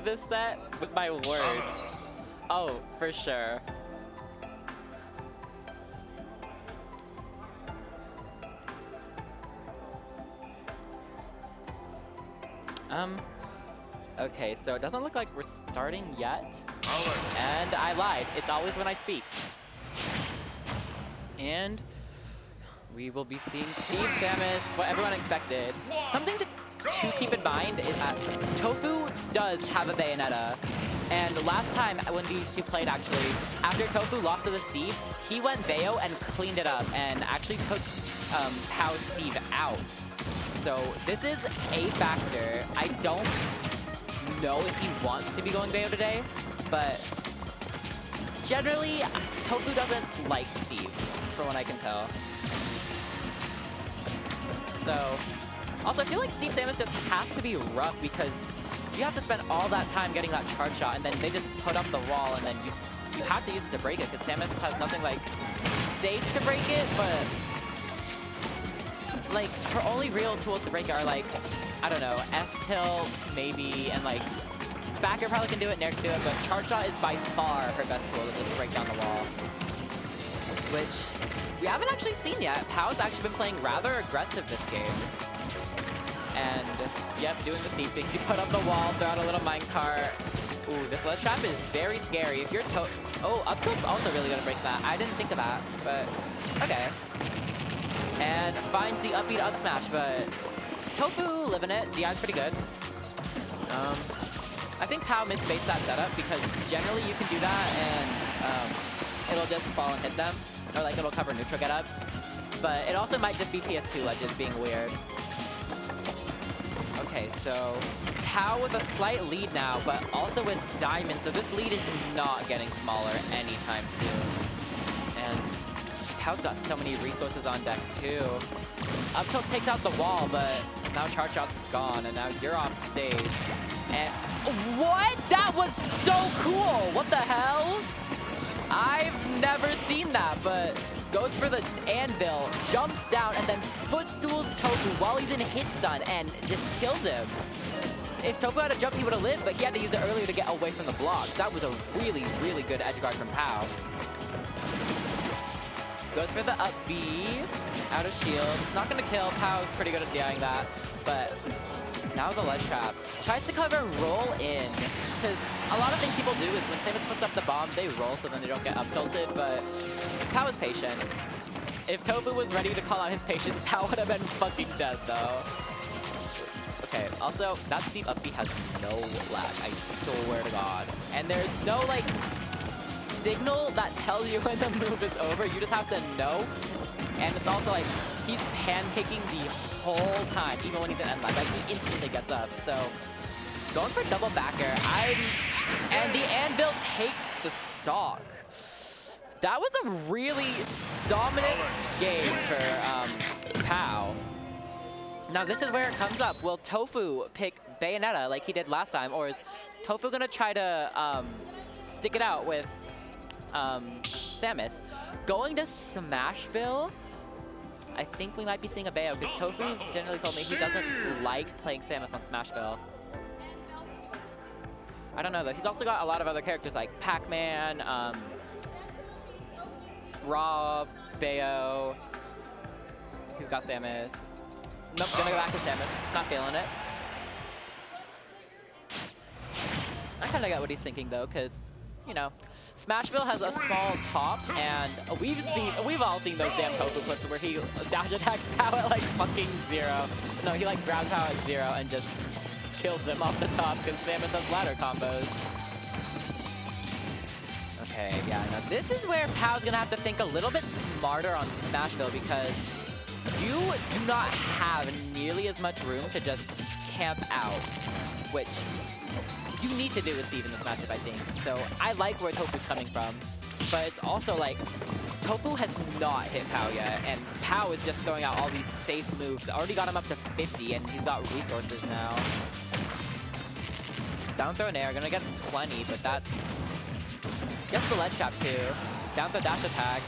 this set with my words. Oh, for sure. Okay, so it doesn't look like we're starting yet. And I lied. It's always when I speak. And we will be seeing Steve Samus, what everyone expected. Something to keep in mind is that Tofu does have a Bayonetta. And last time when these two played, actually, after Tofu lost to the Steve, he went Bayo and cleaned it up and actually took Pow's Steve out. So this is a factor. I don't know if he wants to be going Bayo today, but generally, Tofu doesn't like Steve, from what I can tell. So, also I feel like Steve Samus just has to be rough because you have to spend all that time getting that charge shot and then they just put up the wall and then you have to use it to break it because Samus has nothing like safe to break it, but like her only real tools to break it are like, I don't know, F-tilt maybe, and like Backer probably can do it, Nair can do it, but charge shot is by far her best tool to just break down the wall. Which we haven't actually seen yet. Pow's actually been playing rather aggressive this game. And yep, doing the steep things. You put up the wall, throw out a little minecart. Ooh, this ledge trap is very scary. If you're oh, up tilt's also really gonna break that. I didn't think of that, but okay. And finds the up B to up smash, but Tofu living it. DI's pretty good. I think Pow misspaced that setup because generally you can do that and it'll just fall and hit them, or like it'll cover neutral get up. But it also might just be PS2 ledges being weird. Okay, so Pow with a slight lead now, but also with Diamond, so this lead is not getting smaller anytime soon. And Pow's got so many resources on deck too. Up tilt takes out the wall, but now charge shot's gone, and now you're off stage. And what? That was so cool! What the hell? I've never seen that, but goes for the anvil, jumps down, and then footstools Tofu while he's in hit stun and just kills him. If Tofu had a jump, he would have lived, but he had to use it earlier to get away from the block. That was a really, really good edge guard from Pow. Goes for the up B, out of shield. It's not gonna kill. Pow's pretty good at DIing that, but now the ledge trap. Tries to cover and roll in, because a lot of things people do is when Samus puts up the bomb, they roll so then they don't get up tilted, but Pow is patient. If Tofu was ready to call out his patience, Pow would have been fucking dead though. Okay, also, that steep up B has no lag, I swear to God. And there's no like signal that tells you when the move is over, you just have to know. And it's also like, he's pancaking the whole time, even when he's in end lag. Like, he instantly gets up. So, going for double backer. And the anvil takes the stock. That was a really dominant game for Pow. Now, this is where it comes up. Will Tofu pick Bayonetta like he did last time, or is Tofu gonna try to stick it out with Samus? Going to Smashville, I think we might be seeing a Bayo, because Tofu's generally told me he doesn't like playing Samus on Smashville. I don't know though, he's also got a lot of other characters like Pac-Man, Rob, Bayo. He's got Samus. Nope, gonna go back to Samus. Not feeling it. I kinda get what he's thinking though, because, you know, Smashville has a small top, and we've all seen those damn Tofu clips where he dash attacks Pow at like fucking 0. No, he like grabs Pow at 0 and just kills them off the top because Samus has ladder combos. Okay, yeah, now this is where Pow's gonna have to think a little bit smarter on Smashville because you do not have nearly as much room to just camp out, which you need to do with Steve in this matchup, I think. So I like where Tofu's coming from, but it's also like, Tofu has not hit Pow yet, and Pow is just throwing out all these safe moves. Already got him up to 50, and he's got resources now. Down throw and air, gonna get plenty, but that's... Gets the ledge trap too. Down throw dash attack.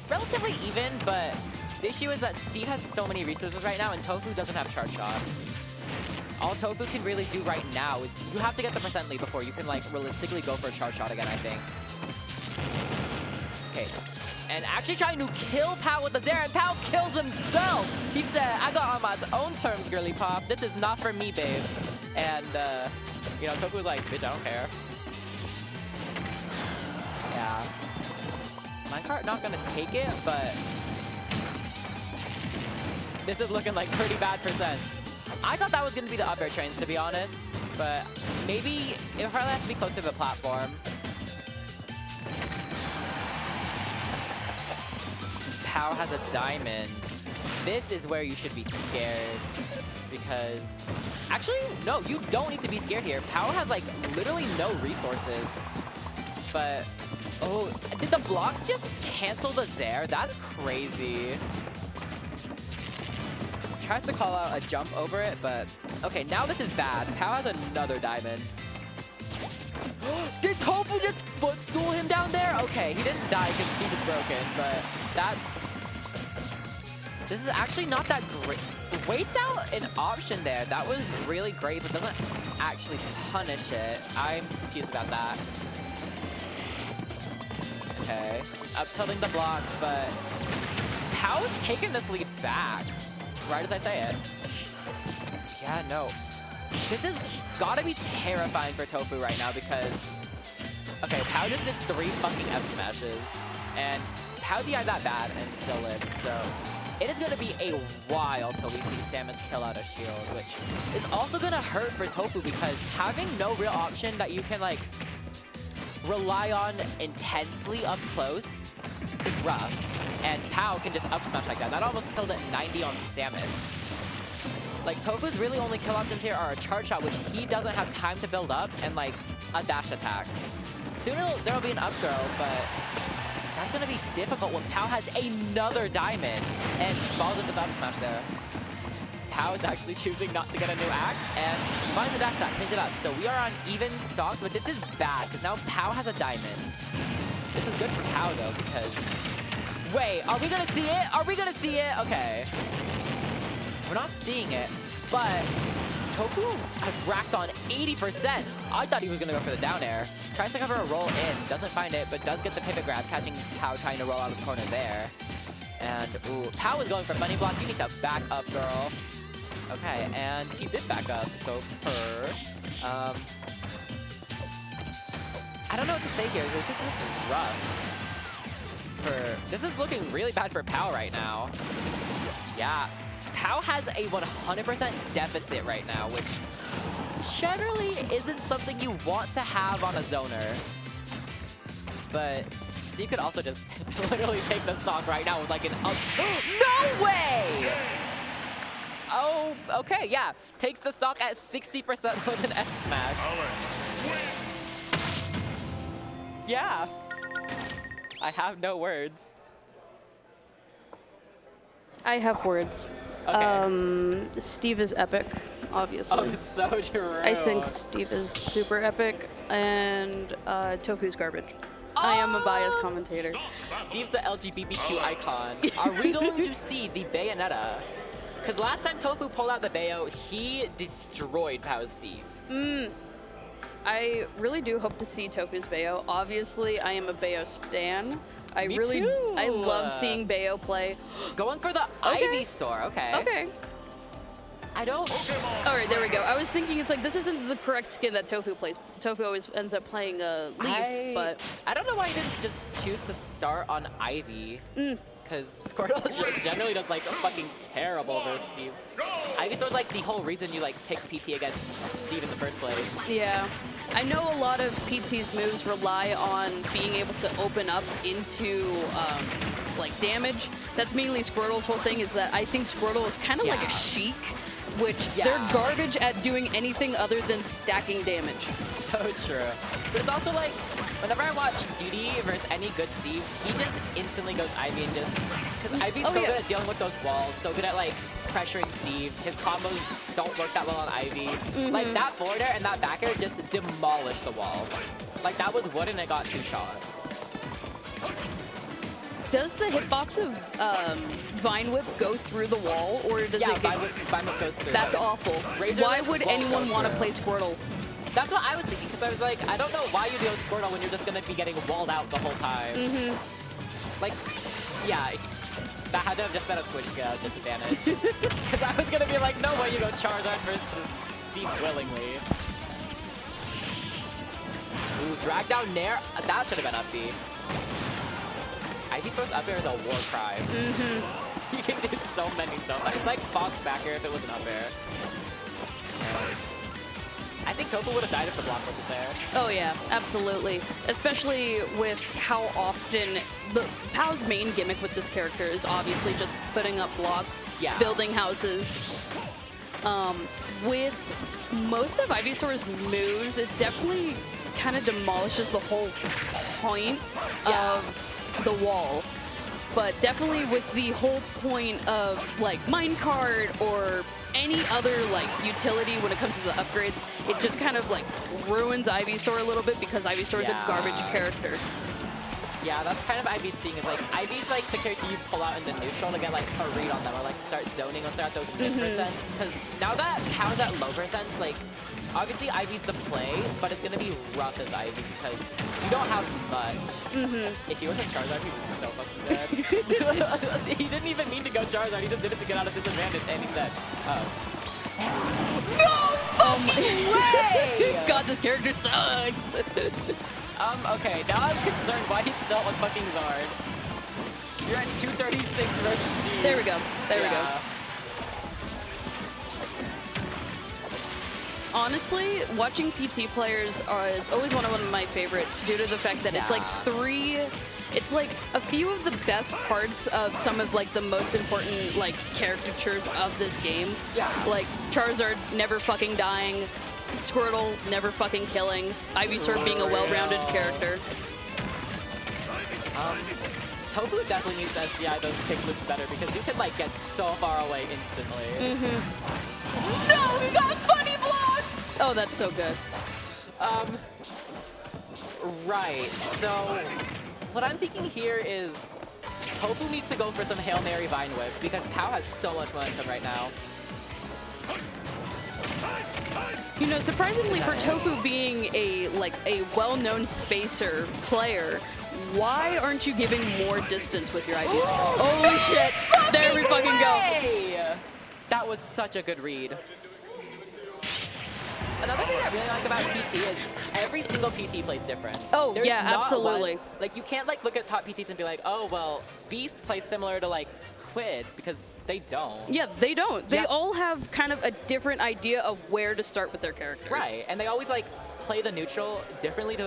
Relatively even, but the issue is that Steve has so many resources right now, and Tofu doesn't have charge shot. all Tofu can really do right now is you have to get the percent lead before you can like realistically go for a charge shot again, I think. Okay. And actually trying to kill Pao with the Zera, and Pao kills himself! He said, I got on my own terms, girly pop. This is not for me, babe. And, you know, Tofu's like, bitch, I don't care. Yeah. Minecart not gonna take it, but this is looking like pretty bad percent. I thought that was gonna be the up air trains, to be honest, but maybe it probably has to be close to the platform. Pao has a diamond. This is where you should be scared because actually, no, you don't need to be scared here. Pao has like literally no resources, but oh, did the blocks just cancel the Zare? That's crazy. Tries to call out a jump over it, but okay, now this is bad. Pao has another diamond. Did Tofu just footstool him down there? Okay, he didn't die because he was broken, but this is actually not that great. Waits out an option there. That was really great, but doesn't actually punish it. I'm confused about that. Okay, up tilting the blocks, but Pao is taking this lead back. Right as I say it. Yeah, no. This has gotta be terrifying for Tofu right now because, okay, Pao just did 3 fucking F smashes, and Pao DI that bad and still lived, so it is gonna be a while till we see Samus kill out a shield, which is also gonna hurt for Tofu because having no real option that you can like rely on intensely up close is rough, and Pao can just up smash like that. That almost killed at 90 on Samus. Like, Tofu's really only kill options here are a charge shot, which he doesn't have time to build up, and like a dash attack. Soon there'll be an up throw, but that's gonna be difficult when Pao has another diamond and falls into the up smash there. Pao is actually choosing not to get a new axe and finds the dash attack, cleans it up. So we are on even stocks, but this is bad because now Pao has a diamond. This is good for Pao though because wait, are we gonna see it? Are we gonna see it? Okay. We're not seeing it, but Tofu has racked on 80%. I thought he was gonna go for the down air. Tries to cover a roll in, doesn't find it, but does get the pivot grab, catching Pao trying to roll out of the corner there. And ooh, Pao is going for money block. You need to back up, girl. Okay, and he did back up. So I don't know what to say here. This is rough. This is looking really bad for Pao right now. Yeah. Pao has a 100% deficit right now, which generally isn't something you want to have on a zoner. But you could also just literally take the stock right now with like an up. No way! Oh, okay, yeah. Takes the stock at 60% with an F smash. Yeah. I have no words. I have words. Okay. Steve is epic, obviously. Oh, so true. I think Steve is super epic, and Tofu's garbage. I am a biased commentator. Steve's the LGBTQ icon. Are we going to see the Bayonetta? Because last time Tofu pulled out the Bayo, he destroyed Pao's Steve. I really do hope to see Tofu's Bayo. Obviously, I am a Bayo stan. I love seeing Bayo play. Going for the Ivysaur, okay. Okay. I don't... All right, there we go. I was thinking it's like, this isn't the correct skin that Tofu plays. Tofu always ends up playing Leaf, but... I don't know why he didn't just choose to start on Ivy. Because Squirtle generally does like a fucking terrible versus Steve. Ivysaur's like the whole reason you like pick PT against Steve in the first place. Yeah. I know a lot of PT's moves rely on being able to open up into like damage. That's mainly Squirtle's whole thing, is that I think Squirtle is kind of like a Sheik, which they're garbage at doing anything other than stacking damage. So true. But it's also like, whenever I watch Duty versus any good Steve, he just instantly goes Ivy and just... Because Ivy's so good at dealing with those walls, so good at like pressuring Steve. His combos don't work that well on Ivy. Like that forward air and that back air just demolished the wall. Like that was wood and it got 2 shot. does the hitbox of Vine Whip go through the wall, or does Yeah, it get... Vine Whip goes through. That's awful. Razor Why Whip would won't anyone go want to through. play Squirtle? That's what I was thinking, because I was like, I don't know why you deal with Squirtle when you're just going to be getting walled out the whole time. Like, yeah, that had to have just been a switch disadvantage. Because I was going to be like, no way you go Charizard versus Steve willingly. Ooh, drag down Nair. That should have been up B. Ivysaur's up air is a war cry. He can do so many stuff. It's like Fox back air if it was an up air. I think Tofu would have died if the block wasn't there. Oh yeah, absolutely. Especially with how often Pow's main gimmick with this character is obviously just putting up blocks, building houses. With most of Ivysaur's moves, it definitely kind of demolishes the whole point of the wall. But definitely with the whole point of like minecart or any other like utility when it comes to the upgrades, it just kind of like ruins Ivysaur a little bit because Ivysaur is a garbage character. Yeah, that's kind of Ivy's thing, is like, Ivy's like the character you pull out into neutral to get like a read on them, or like start zoning once they're at those mid percents. Because now that Pow's at low percents, like, obviously Ivy's the play, but it's gonna be rough as Ivy because you don't have much. If he was a Charizard, he was so fucking dead. He didn't even mean to go Charizard, he just did it to get out of disadvantage, and he said, No fucking way! God, this character sucks! Okay, now I'm concerned why he's still on fucking Zard. You're at 236 versus Steve. There we go. There we go. Honestly, watching PT players is always one of my favorites due to the fact that it's like it's like a few of the best parts of some of like the most important like caricatures of this game. Like Charizard never fucking dying, Squirtle never fucking killing, Ivysaur being a well-rounded character. Tofu definitely needs to SDI those kick loops better because you can like get so far away instantly. No, we got funny blocks! Oh, that's so good. Right, so what I'm thinking here is Tofu needs to go for some Hail Mary Vine Whip because Pow has so much momentum right now. You know, surprisingly for Tofu being a well-known spacer player, why aren't you giving more distance with your Ivysaur? Holy shit! There we fucking go. That was such a good read. Another thing I really like about PT is every single PT plays different. Oh, There's yeah, not absolutely. one, like, you can't like look at top PTs and be like, oh, well, Beast plays similar to like Quid, because they don't. Yeah, they don't. They all have kind of a different idea of where to start with their characters. Right, and they always like play the neutral differently to